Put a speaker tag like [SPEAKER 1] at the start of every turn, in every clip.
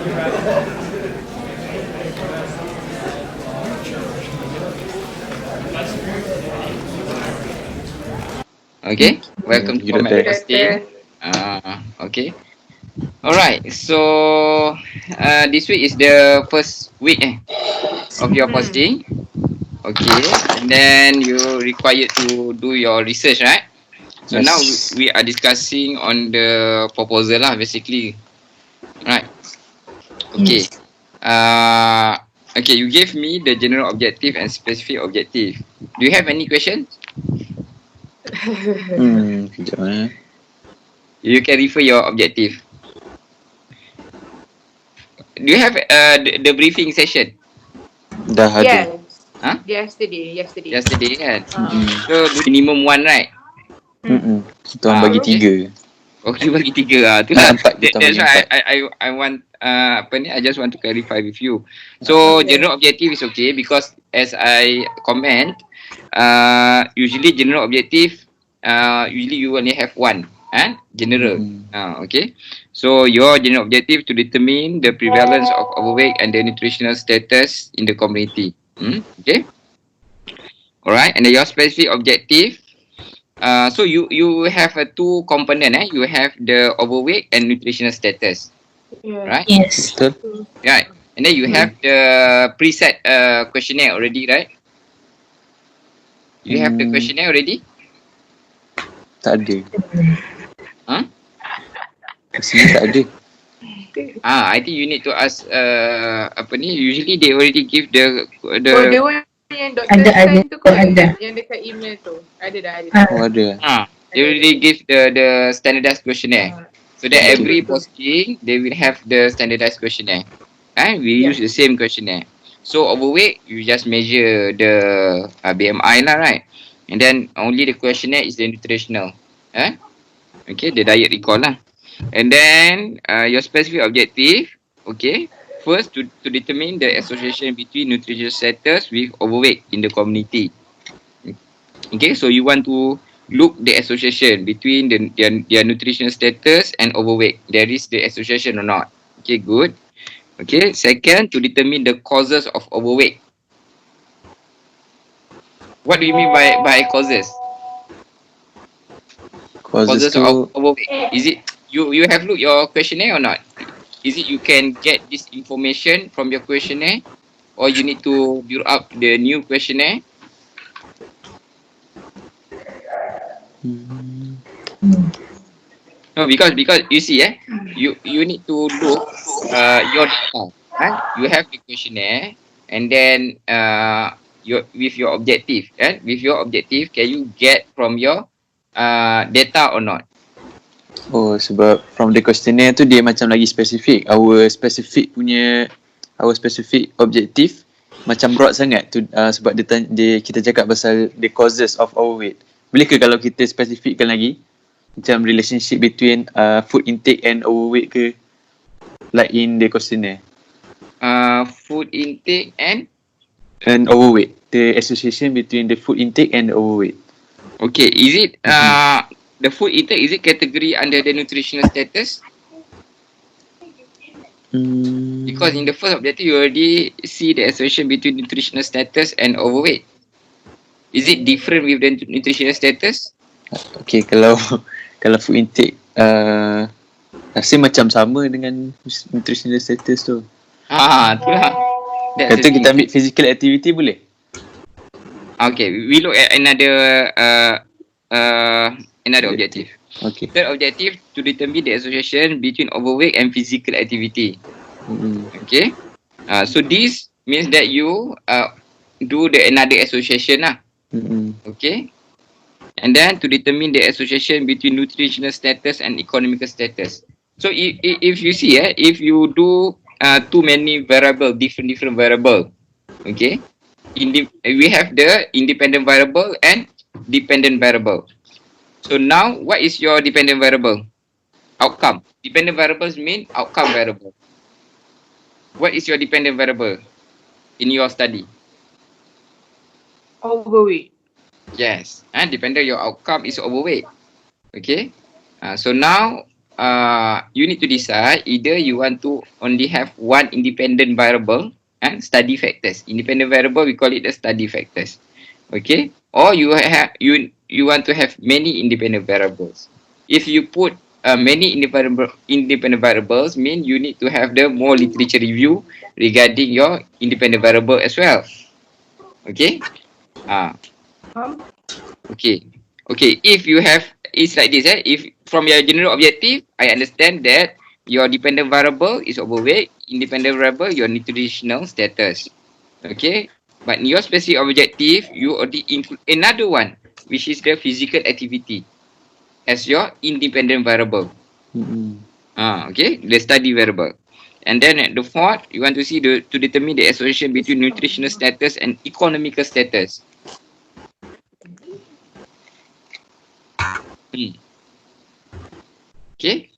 [SPEAKER 1] Okay, welcome to
[SPEAKER 2] You
[SPEAKER 1] Format
[SPEAKER 2] Dr.
[SPEAKER 1] Posting. Okay. Alright, so this week is the first week of your posting. Okay, and then you're required to do your research, right? So now
[SPEAKER 2] Yes.
[SPEAKER 1] we are discussing on the proposal lah, basically. Right. Okay.
[SPEAKER 3] Yes.
[SPEAKER 1] Okay, you gave me the general objective and specific objective. Do you have any questions?
[SPEAKER 2] Kejap eh.
[SPEAKER 1] You can refer your objective. Do you have the briefing session
[SPEAKER 2] Dah ada.
[SPEAKER 4] Yes.
[SPEAKER 1] Huh?
[SPEAKER 4] Yesterday.
[SPEAKER 1] kan?
[SPEAKER 2] Mm-mm.
[SPEAKER 1] So minimum one, right?
[SPEAKER 2] Kita orang bagi
[SPEAKER 1] okay.
[SPEAKER 2] 3.
[SPEAKER 1] Okay, bagi 3 tu lah.
[SPEAKER 2] Empat, kita
[SPEAKER 1] That's
[SPEAKER 2] bagi
[SPEAKER 1] why
[SPEAKER 2] 4.
[SPEAKER 1] I want I just want to clarify with you. So general objective is okay because as I comment, usually general objective, usually you only have one, general. Okay. So your general objective to determine the prevalence of overweight and the nutritional status in the community. Okay. Alright, and then your specific objective. So you have two component. You have the overweight and nutritional status, right?
[SPEAKER 3] Yes.
[SPEAKER 2] Betul?
[SPEAKER 1] Right. And then you have the preset questionnaire already, right? You have the questionnaire already?
[SPEAKER 2] Tak ada.
[SPEAKER 1] Huh?
[SPEAKER 2] Sini tak ada.
[SPEAKER 1] I think you need to ask usually they already give the
[SPEAKER 4] The one yang doktor
[SPEAKER 3] Ada,
[SPEAKER 4] sign tu
[SPEAKER 3] ada.
[SPEAKER 4] yang dekat email tu. Ada dah.
[SPEAKER 2] Oh, ada.
[SPEAKER 1] they already give the standardized questionnaire. So that every posting they will have the standardized questionnaire. We use the same questionnaire. So overweight, you just measure the BMI lah, right? And then only the questionnaire is the nutritional. Okay, the diet recall lah. And then your specific objective, okay, first to determine the association between nutritional status with overweight in the community. Okay, so you want to look the association between their nutritional status and overweight. There is the association or not? Okay, good. Okay, second, to determine the causes of overweight. What do you mean by causes?
[SPEAKER 2] Causes tu
[SPEAKER 1] of overweight. Is it you have looked your questionnaire or not? Is it you can get this information from your questionnaire, or you need to build up the new questionnaire? No, because you see, you need to look your data. You have the questionnaire, and then with your objective. With your objective, can you get from your data or not?
[SPEAKER 2] Oh, sebab from the questionnaire tu dia macam lagi spesifik. Our specific objective macam broad sangat tu, sebab dia kita cakap pasal the causes of overweight. Boleh ke kalau kita spesifikkan lagi macam relationship between food intake and overweight ke, like in the questionnaire?
[SPEAKER 1] Food intake and
[SPEAKER 2] overweight, the association between the food intake and overweight.
[SPEAKER 1] Okay, is it the food intake, is it category under the nutritional status? Because in the first objective you already see the association between nutritional status and overweight. Is it different with the nutritional status?
[SPEAKER 2] Okay, kalau food intake rasa macam sama dengan nutritional status tu.
[SPEAKER 1] Itulah.
[SPEAKER 2] Kata kita ambil physical activity boleh?
[SPEAKER 1] Okay, we look at another objective.
[SPEAKER 2] Okay.
[SPEAKER 1] Third objective, to determine the association between overweight and physical activity. Okay. So this means that you do another association lah. Okay. And then to determine the association between nutritional status and economical status. So if you see, if you do too many different variable, okay, we have the independent variable and dependent variable. So now, what is your dependent variable? Outcome. Dependent variables mean outcome variable. What is your dependent variable in your study?
[SPEAKER 4] Overweight.
[SPEAKER 1] Yes. Dependent your outcome is overweight. Okay. So now, you need to decide either you want to only have one independent variable and study factors. Independent variable, we call it the study factors. Okay, or you want to have many independent variables. If you put many independent variables, mean you need to have the more literature review regarding your independent variable as well. Okay. Okay. Okay. If you have, it's like this. If from your general objective, I understand that your dependent variable is overweight, independent variable your nutritional status. Okay. But in your specific objective, you already include another one, which is the physical activity as your independent variable. Okay, the study variable. And then at the fourth, you want to see to determine the association between nutritional status and economical status. Okay.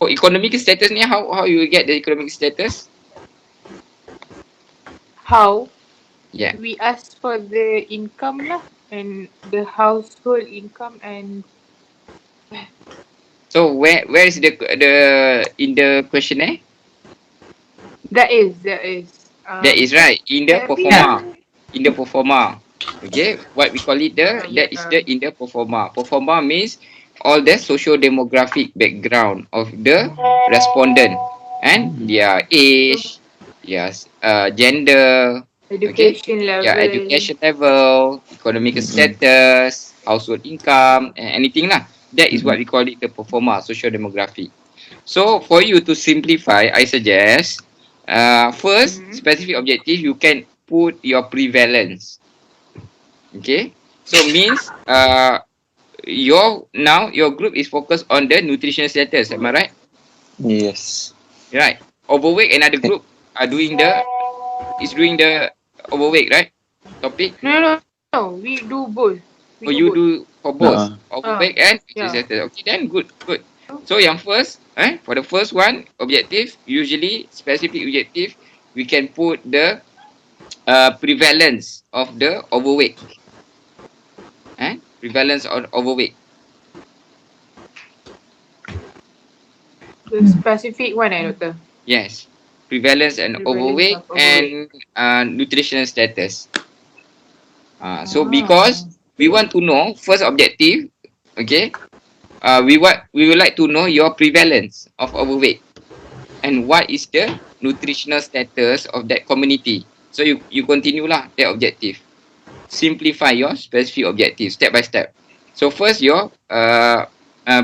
[SPEAKER 1] For economical status ni, how you get the economic status?
[SPEAKER 4] How?
[SPEAKER 1] Yeah.
[SPEAKER 4] We ask for the income lah, and the household income and.
[SPEAKER 1] So where is the in the questionnaire?
[SPEAKER 4] That is.
[SPEAKER 1] That is right in the performa. In the performa. Okay, what we call it that is the in the performa. Performa means all the socio-demographic background of the respondent and their age, their gender,
[SPEAKER 4] education level.
[SPEAKER 1] Yeah, education level, economic status, household income, and anything lah. That is what we call it the performa, socio-demographic. So for you to simplify, I suggest first specific objective you can put your prevalence. Okay, so means your group is focused on the nutritional status. Am I right?
[SPEAKER 2] Yes.
[SPEAKER 1] Right. Overweight, another group are doing the overweight, right? Topic.
[SPEAKER 4] No. We do both.
[SPEAKER 1] You do for both overweight and nutritional status. Okay, then good. So yang first, for the first one, objective, usually specific objective, we can put the prevalence of the overweight. Prevalence of overweight.
[SPEAKER 4] The specific one, Doctor?
[SPEAKER 1] Yes. Prevalence and overweight and nutritional status. So because we want to know, first objective, okay, we would like to know your prevalence of overweight and what is the nutritional status of that community. So you continue lah that objective. Simplify your specific objective step by step. So first your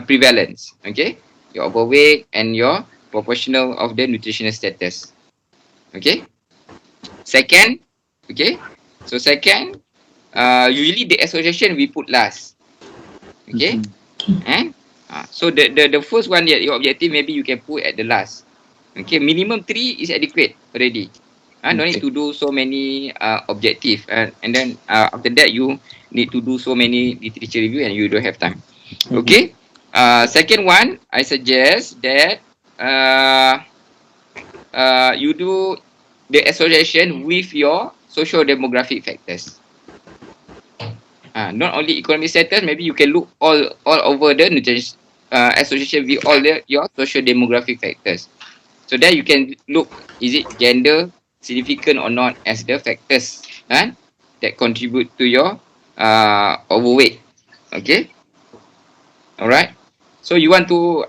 [SPEAKER 1] prevalence, okay, your overweight and your proportional of the nutritional status. Okay. Second, okay. So second, usually the association we put last. Okay. So the first one that your objective maybe you can put at the last. Okay, minimum 3 is adequate already. No need to do so many objective, and then after that you need to do so many literature review and you don't have time. Okay. Second one, I suggest that you do the association with your social demographic factors. Not only economic status, maybe you can look all over the association with all your social demographic factors. So that you can look, is it gender significant or not as the factors that contribute to your overweight. Okay. Alright. So you want to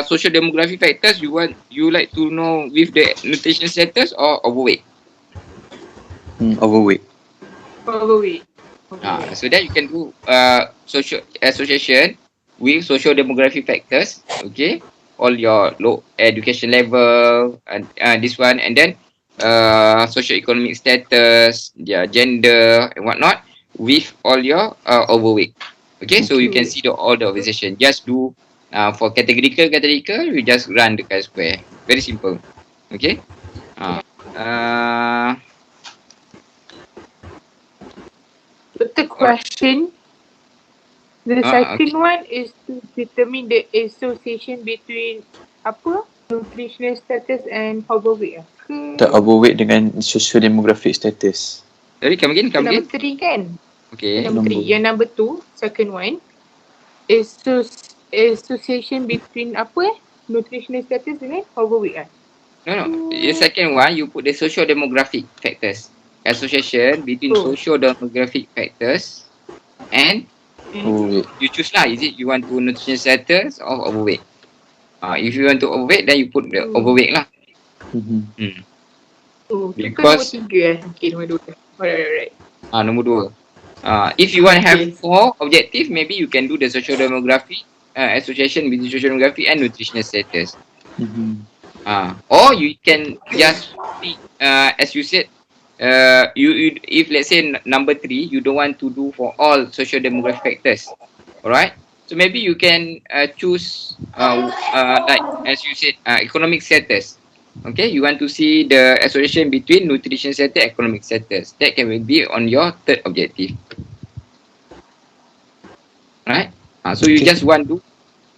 [SPEAKER 1] social demographic factors, you like to know with the nutrition status or overweight?
[SPEAKER 2] Overweight.
[SPEAKER 1] So that you can do social association with social demographic factors. Okay. All your low education level and this one, and then socio-economic status, their gender and whatnot with all your overweight. Okay, so you can see all the organization. Just do for categorical, you just run the chi-square. Very simple. Okay.
[SPEAKER 4] The question. The second one is to determine the association between nutritional status and overweight.
[SPEAKER 2] Tak, overweight dengan socio-demographic status.
[SPEAKER 1] Sorry, come again.
[SPEAKER 4] Number 3 kan?
[SPEAKER 1] Okay.
[SPEAKER 4] Number 3. Yang number 2, second one, is association between nutritional status dengan overweight kan?
[SPEAKER 1] No. The second one, you put the socio-demographic factors. Association between
[SPEAKER 4] Oh.
[SPEAKER 1] socio-demographic factors and
[SPEAKER 2] Overweight.
[SPEAKER 1] you choose lah. Is it you want to nutrition status or overweight? If you want to overweight, then you put the overweight lah.
[SPEAKER 4] Oh,
[SPEAKER 1] Because-
[SPEAKER 4] tu kan nombor 3 Okay, nombor 2. Alright.
[SPEAKER 1] Nombor 2. If you want to have
[SPEAKER 4] Okay.
[SPEAKER 1] 4 objective, maybe you can do the socio-demographic association between socio-demographic and nutritional status. Or you can just pick, as you said, you if let's say number 3, you don't want to do for all socio-demographic factors, alright? So maybe you can choose like as you said, economic status. Okay, you want to see the association between nutrition status and economic status. That can be on your third objective. Right? So you just want to,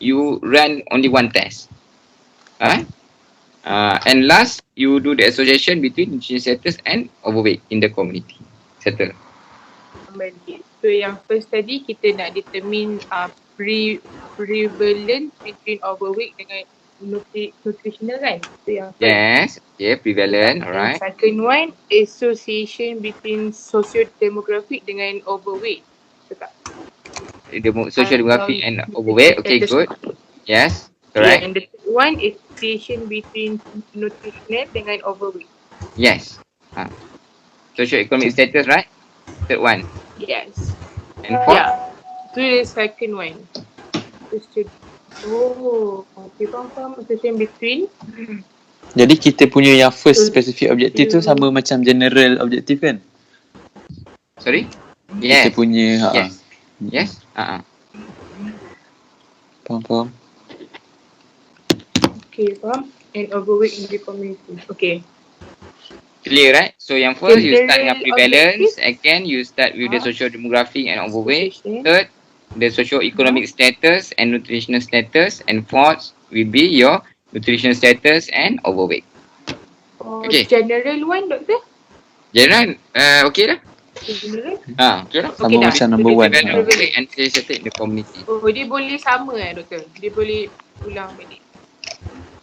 [SPEAKER 1] you run only one test. Alright? And last, you do the association between nutrition status and overweight in the community. Settle.
[SPEAKER 4] So yang first tadi kita nak determine prevalence between overweight dengan nutritional kan? So yang first.
[SPEAKER 1] Yes. Okay, prevalent. Alright.
[SPEAKER 4] And second one, association between socio-demographic dengan overweight. Betul tak?
[SPEAKER 1] The social demographic and overweight. Okay, good. Yes. Correct.
[SPEAKER 4] And the third one, association between nutritional dengan overweight.
[SPEAKER 1] Yes. Socio-economic status, right? Third one.
[SPEAKER 4] Yes.
[SPEAKER 1] And fourth.
[SPEAKER 4] Yeah. So the second one. Oh, okay, faham. Association between.
[SPEAKER 2] Jadi kita punya yang first specific objective tu sama macam general objective kan?
[SPEAKER 1] Sorry?
[SPEAKER 2] Kita
[SPEAKER 1] Yes.
[SPEAKER 2] punya
[SPEAKER 1] Yes. Yes.
[SPEAKER 2] Faham.
[SPEAKER 4] Okay, faham. And overweight in the community. Okay.
[SPEAKER 1] Clear, right? So yang first, you start dengan
[SPEAKER 4] General
[SPEAKER 1] prevalence. Second, you start with the socio-demographic and overweight.
[SPEAKER 4] Association.
[SPEAKER 1] Third, the socio-economic status and nutritional status. And fourth will be your nutritional status and overweight. Okay.
[SPEAKER 4] General one, doktor?
[SPEAKER 1] General, okay lah.
[SPEAKER 4] General?
[SPEAKER 1] Okay lah.
[SPEAKER 2] Sama
[SPEAKER 4] Okay dah.
[SPEAKER 2] macam number one.
[SPEAKER 1] Prevalent,
[SPEAKER 2] Ha.
[SPEAKER 1] overweight and status in the community.
[SPEAKER 4] Oh, dia boleh sama doktor? Dia boleh ulang balik?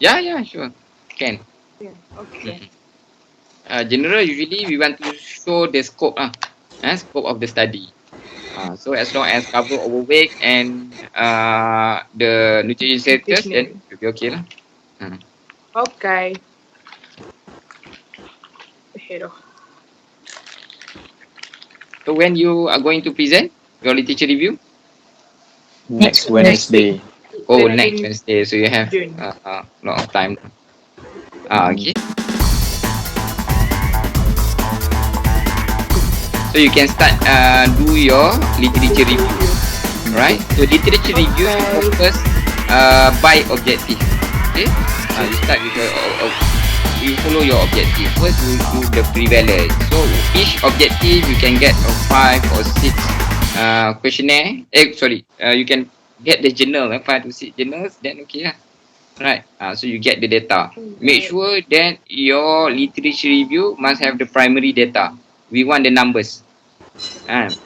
[SPEAKER 1] Yeah, sure. Can.
[SPEAKER 4] Yeah. Okay.
[SPEAKER 1] General, usually we want to show the scope scope of the study. So as long as cover overweight and the nutrition status, then it will be okay lah.
[SPEAKER 4] Okay. Hello.
[SPEAKER 1] So when you are going to present your literature review?
[SPEAKER 2] Next Wednesday.
[SPEAKER 1] Oh,
[SPEAKER 4] Then
[SPEAKER 1] next
[SPEAKER 4] in
[SPEAKER 1] Wednesday. So you have
[SPEAKER 4] June.
[SPEAKER 1] a lot of time. Okay. So you can start do your literature review, right? So literature review you focus by objective. Okay. You start with you follow your objective. First you do the prevalence. So each objective you can get 5 or 6 questionnaire. You can get the journal, 5 to 6 journals. Then okay lah. Right. So you get the data. Make sure that your literature review must have the primary data. We want the numbers.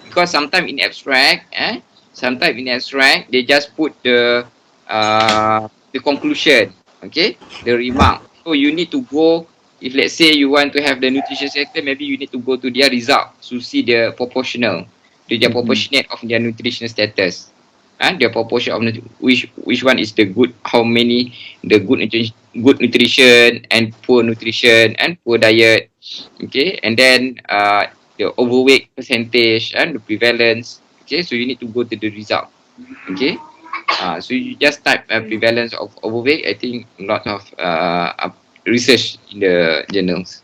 [SPEAKER 1] Because sometimes in abstract, they just put the conclusion, okay, the remark. So you need to go. If let's say you want to have the nutrition sector, maybe you need to go to their result to see the proportional, proportionate of their nutrition status. Their proportion of which one is the good, how many the good nutrition and poor nutrition and poor diet, okay, and then the overweight percentage and the prevalence, okay. So you need to go to the result, okay. So you just type prevalence of overweight. I think a lot of research in the journals,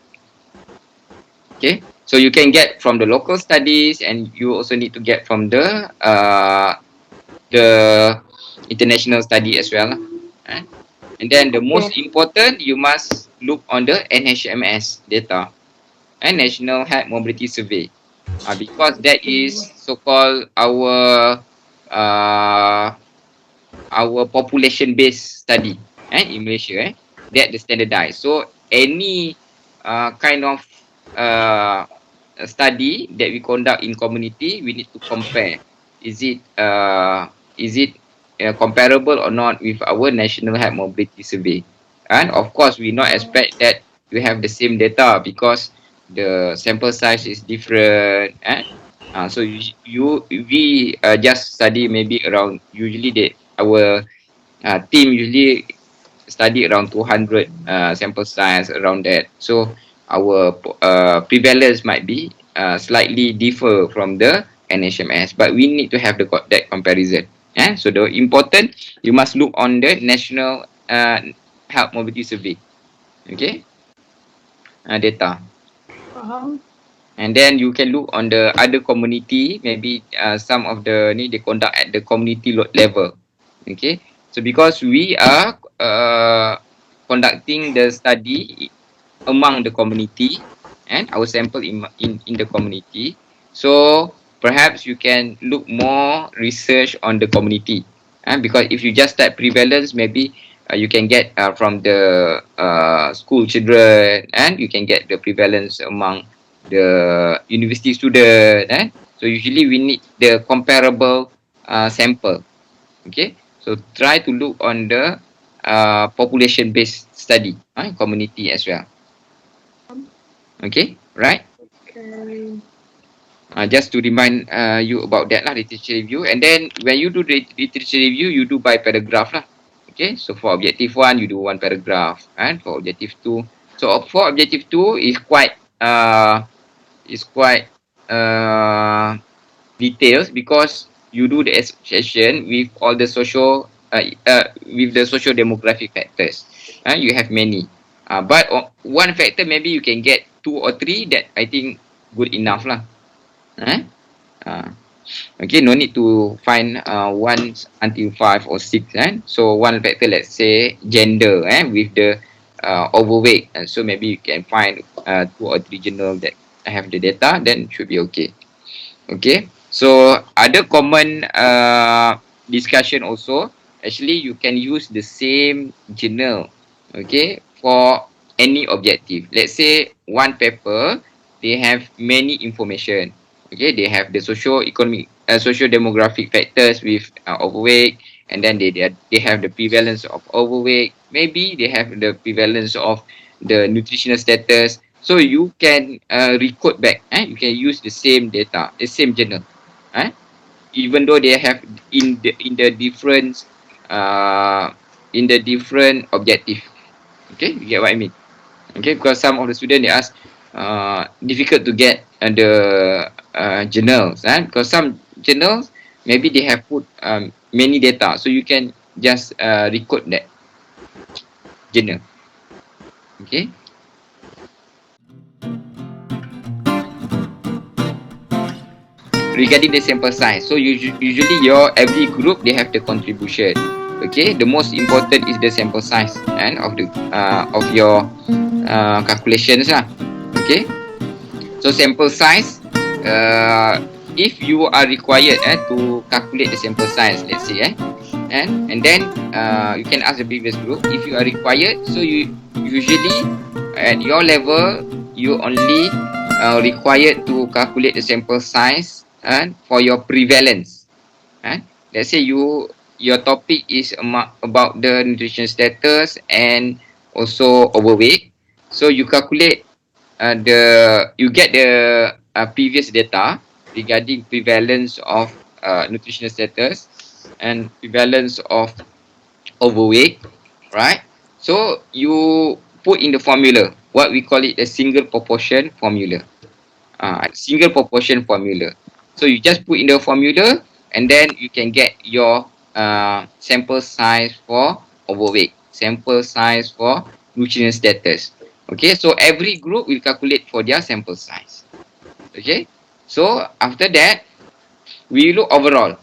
[SPEAKER 1] okay. So you can get from the local studies, and you also need to get from the international study as well. And then the most important, you must look on the NHMS data and National Health Mobility Survey, because that is so-called our population-based study in Malaysia. That the standardized. So any kind of study that we conduct in community, we need to compare. Is it comparable or not with our National Health Mobility Survey. And of course, we not expect that we have the same data because the sample size is different. So we just study maybe around, usually our team usually study around 200 sample size around that. So our prevalence might be slightly differ from the NHMS, but we need to have that comparison. So the important, you must look on the National Health Mobility Survey, okay, data. And then you can look on the other community, maybe some of the they conduct at the community level, okay. So because we are conducting the study among the community and our sample in the community, so perhaps you can look more research on the community, because if you just type prevalence, maybe you can get from the school children, and you can get the prevalence among the university student. So usually we need the comparable sample, okay. So try to look on the population based study, community as well, okay, right. Just to remind you about that lah, literature review. And then when you do the literature review, you do by paragraph lah. Okay, so for objective 1, you do 1 paragraph, and for objective 2. So for objective 2 is quite details, because you do the association with all the social with the social demographic factors. You have many, but one factor maybe you can get 2 or 3, that I think good enough lah. Okay, no need to find 1 until 5 or 6. So one factor, let's say gender, with the overweight, so maybe you can find 2 or 3 journals that have the data, then should be okay. Okay, so other common discussion also, actually you can use the same journal, okay, for any objective. Let's say one paper, they have many information. Okay, they have the socio-economic, socio-demographic factors with overweight, and then they have the prevalence of overweight. Maybe they have the prevalence of the nutritional status. So you can recode back. You can use the same data, the same journal. Even though they have in the different objective. Okay, you get what I mean? Okay, because some of the students, they ask, difficult to get the journals, because some journals maybe they have put many data, so you can just record that journal. Okay. Regarding the sample size, so usually your every group, they have the contribution. Okay, the most important is the sample size and of your calculations lah. Okay, so sample size, if you are required to calculate the sample size, let's say, and then you can ask the previous group if you are required. So you usually at your level, you only required to calculate the sample size for your prevalence. Let's say your topic is about the nutrition status and also overweight. So you calculate you get the previous data regarding prevalence of nutritional status and prevalence of overweight, right? So you put in the formula, what we call it a single proportion formula. Single proportion formula. So you just put in the formula, and then you can get your sample size for overweight, sample size for nutritional status. Okay, so every group will calculate for their sample size. Okay, so after that, we look overall.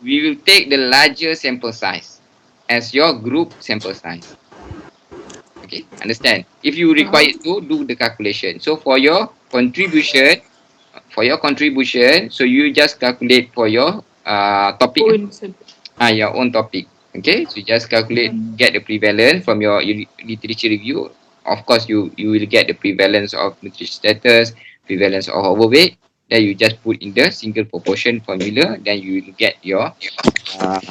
[SPEAKER 1] We will take the larger sample size as your group sample size. Okay, understand? If you require to do the calculation. So for your contribution, so you just calculate for your topic. Your own topic. Okay, so you just calculate, get the prevalence from your literature review. Of course, you will get the prevalence of nutrition status, prevalence of overweight. then you just put in the single proportion formula, then you will get your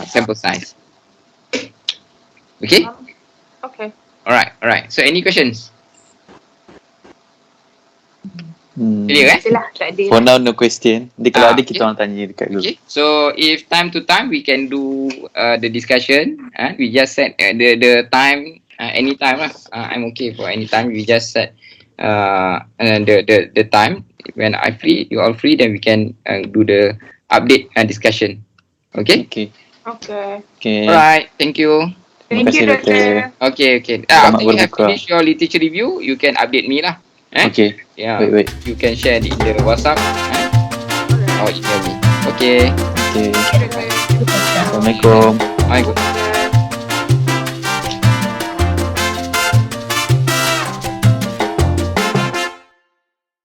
[SPEAKER 1] sample size. Okay?
[SPEAKER 4] Okay.
[SPEAKER 1] Alright. So any questions? Clear
[SPEAKER 4] Itulah, tak ada.
[SPEAKER 2] For now no question. Nanti kalau ada
[SPEAKER 1] Okay.
[SPEAKER 2] kita orang tanya dekat dulu.
[SPEAKER 1] Okay. So if time to time we can do the discussion. We just set the time anytime lah. I'm okay for any time. We just set the time when I free, you all free, then we can do the update and discussion. Okay.
[SPEAKER 2] Okay.
[SPEAKER 4] Okay.
[SPEAKER 1] Alright. Thank you.
[SPEAKER 2] Terima
[SPEAKER 4] Thank you,
[SPEAKER 2] kasih, Doktor.
[SPEAKER 1] Okay.
[SPEAKER 2] Selamat
[SPEAKER 1] After you have
[SPEAKER 2] berbuka.
[SPEAKER 1] finished your literature review, you can update me lah.
[SPEAKER 2] Okay.
[SPEAKER 1] Yeah.
[SPEAKER 2] Wait.
[SPEAKER 1] You can share it in the WhatsApp or email me. Okay.
[SPEAKER 2] Okay. Assalamualaikum.
[SPEAKER 1] Alright.